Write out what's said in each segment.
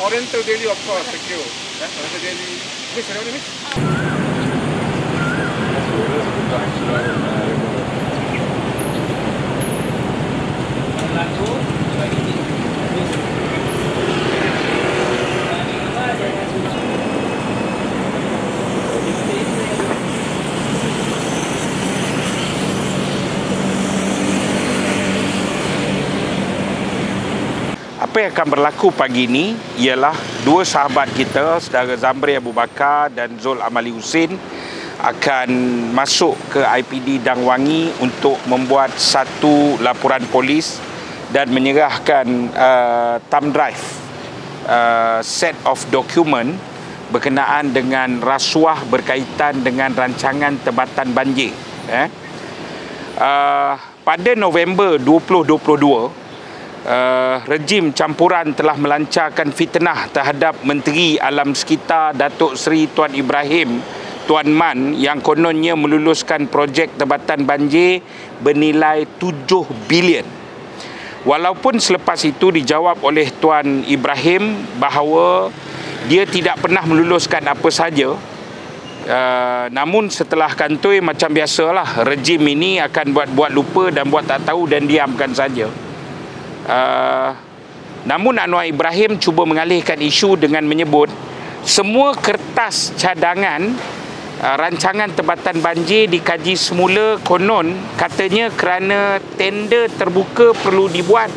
Oriental Daily, of course. Thank you. Oriental Daily. Miss, hello, Miss. Apa yang akan berlaku pagi ini ialah dua sahabat kita, saudara Zamri Abu Bakar dan Zul Amali Husin, akan masuk ke IPD Dangwangi untuk membuat satu laporan polis dan menyerahkan thumb drive set of document berkenaan dengan rasuah berkaitan dengan rancangan tempatan banjir. Pada November 2022, rejim campuran telah melancarkan fitnah terhadap Menteri Alam Sekitar Datuk Seri Tuan Ibrahim Tuan Man yang kononnya meluluskan projek tempatan banjir bernilai 7 bilion. Walaupun selepas itu dijawab oleh Tuan Ibrahim bahawa dia tidak pernah meluluskan apa saja, namun setelah kantoi macam biasalah, rejim ini akan buat lupa dan buat tak tahu dan diamkan saja. Namun Anwar Ibrahim cuba mengalihkan isu dengan menyebut semua kertas cadangan rancangan tempatan banjir dikaji semula, konon katanya kerana tender terbuka perlu dibuat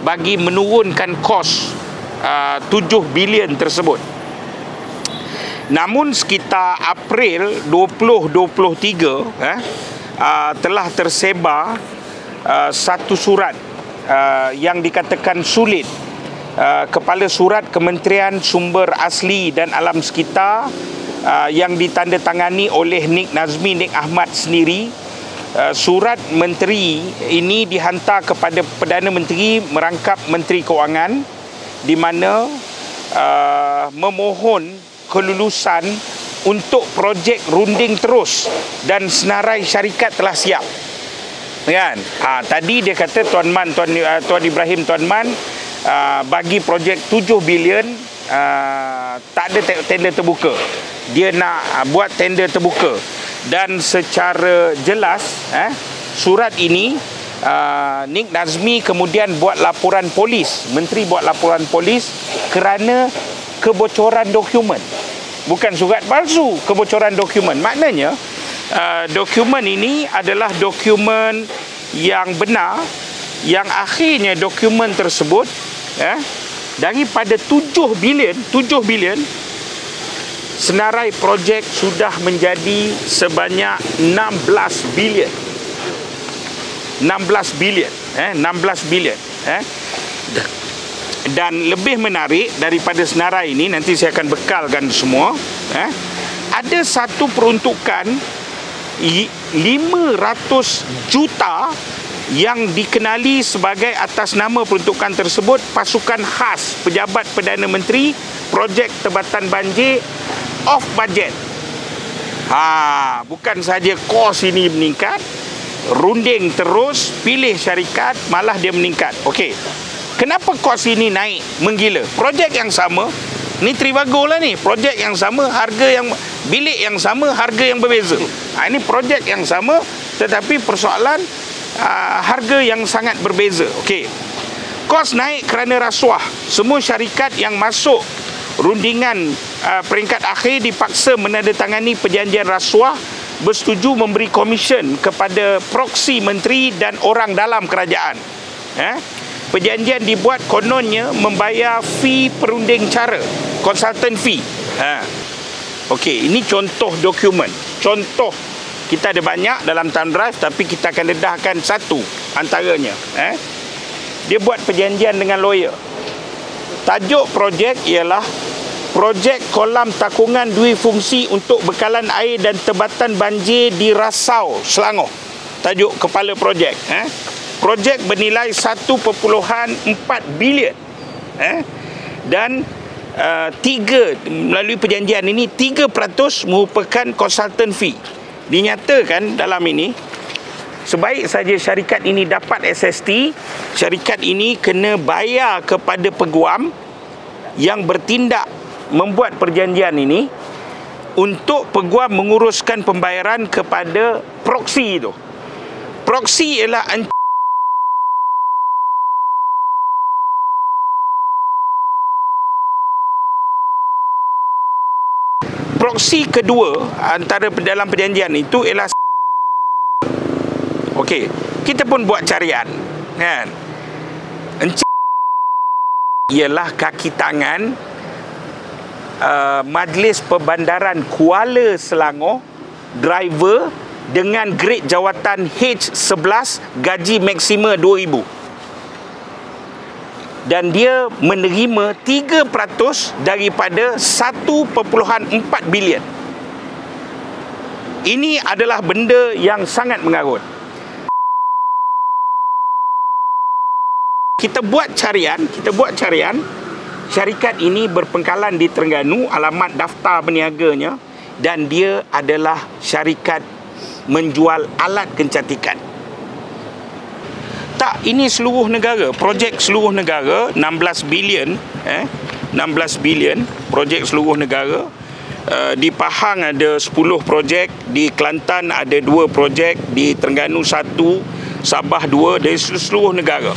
bagi menurunkan kos 7 bilion tersebut. Namun sekitar April 2023 telah tersebar satu surat yang dikatakan sulit, Kepala Surat Kementerian Sumber Asli dan Alam Sekitar yang ditandatangani oleh Nik Nazmi Nik Ahmad sendiri. Surat menteri ini dihantar kepada Perdana Menteri merangkap Menteri Kewangan, di mana memohon kelulusan untuk projek runding terus dan senarai syarikat telah siap. Kan? Tadi dia kata Tuan Ibrahim Tuan Man bagi projek 7 bilion, tak ada tender terbuka. Dia nak buat tender terbuka. Dan secara jelas surat ini Nik Nazmi kemudian buat laporan polis. Menteri buat laporan polis kerana kebocoran dokumen. Bukan surat palsu, kebocoran dokumen. Maknanya dokumen ini adalah dokumen yang benar, yang akhirnya dokumen tersebut daripada 7 bilion senarai projek sudah menjadi sebanyak 16 bilion. 16 bilion. Dan lebih menarik daripada senarai ini, nanti saya akan bekalkan semua, ada satu peruntukan 500 juta yang dikenali sebagai atas nama peruntukan tersebut pasukan khas pejabat Perdana Menteri, projek tempatan banjir off budget. Bukan saja kos ini meningkat, runding terus, pilih syarikat, malah dia meningkat. Okey. Kenapa kos ini naik menggila? Projek yang sama, ni Trivago lah ni, projek yang sama, harga yang bilik yang sama, harga yang berbeza. Ini projek yang sama tetapi persoalan harga yang sangat berbeza. Okey. Kos naik kerana rasuah. Semua syarikat yang masuk rundingan peringkat akhir dipaksa menandatangani perjanjian rasuah, bersetuju memberi komisen kepada proksi menteri dan orang dalam kerajaan. Perjanjian dibuat kononnya membayar fee perunding cara, consultant fee. Okey, ini contoh dokumen. Contoh, kita ada banyak dalam thumb drive tapi kita akan dedahkan satu antaranya. Dia buat perjanjian dengan lawyer. Tajuk projek ialah projek kolam takungan duifungsi untuk bekalan air dan tempatan banjir di Rasau, Selangor. Tajuk kepala projek. Projek bernilai 1.4 bilion. Dan melalui perjanjian ini 3% merupakan consultant fee. Dinyatakan dalam ini Sebaik saja syarikat ini dapat SST, syarikat ini kena bayar kepada peguam yang bertindak membuat perjanjian ini untuk peguam menguruskan pembayaran kepada proksi itu. Proksi ialah proksi kedua antara dalam perjanjian itu ialah okey, kita pun buat carian kan. Ialah kaki tangan Majlis Perbandaran Kuala Selangor, driver dengan grade jawatan H11, gaji maksima 2,000. Dan dia menerima 3% daripada 1.4 bilion. Ini adalah benda yang sangat mengarut. Kita buat carian, syarikat ini berpengkalan di Terengganu, alamat daftar berniaganya, dan dia adalah syarikat menjual alat kecantikan. Tak, ini seluruh negara, projek seluruh negara, 16 bilion, 16 bilion, projek seluruh negara. Di Pahang ada 10 projek, di Kelantan ada 2 projek, di Terengganu 1, Sabah 2, dari seluruh negara.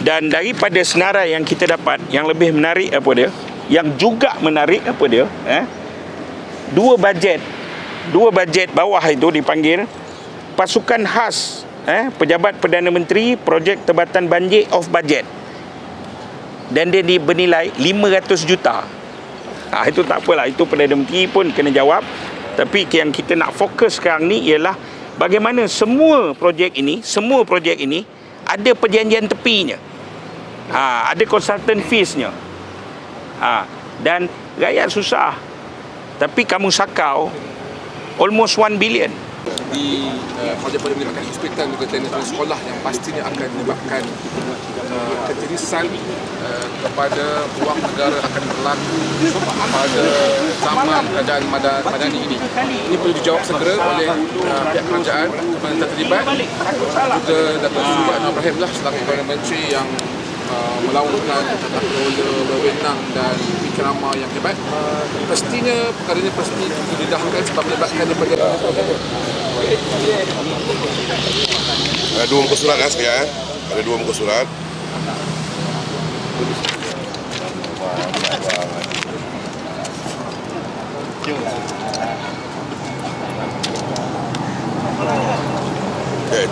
Dan daripada senarai yang kita dapat, yang lebih menarik apa dia? Yang juga menarik apa dia? Dua bajet bawah itu dipanggil pasukan khas Pejabat Perdana Menteri Projek Tebatan Banjir off budget, dan dia bernilai 500 juta. Itu tak apalah, itu Perdana Menteri pun kena jawab. Tapi yang kita nak fokus sekarang ni ialah bagaimana semua projek ini ada perjanjian tepinya, ada consultant fees-nya, dan rakyat susah. Tapi kamu sakau almost 1 billion. Di projek-projek melibatkan inspektan juga teknik sekolah yang pastinya akan menyebabkan ketirisan kepada wang negara akan berlaku pada zaman kerajaan Madani ini. Ini perlu dijawab segera oleh pihak kerajaan yang terlibat, juga Datuk Seri Anwar Ibrahim lah selaku Perdana Menteri yang melaungkan tata kelola wewenang dan fikrama yang hebat. Pastinya perkara ini pasti didahulukan sebab melibatkan daripada ada 2 muka surat sekalian. Ada 2 muka surat.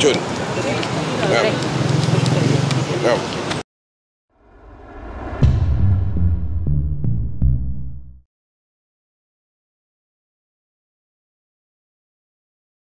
Jun.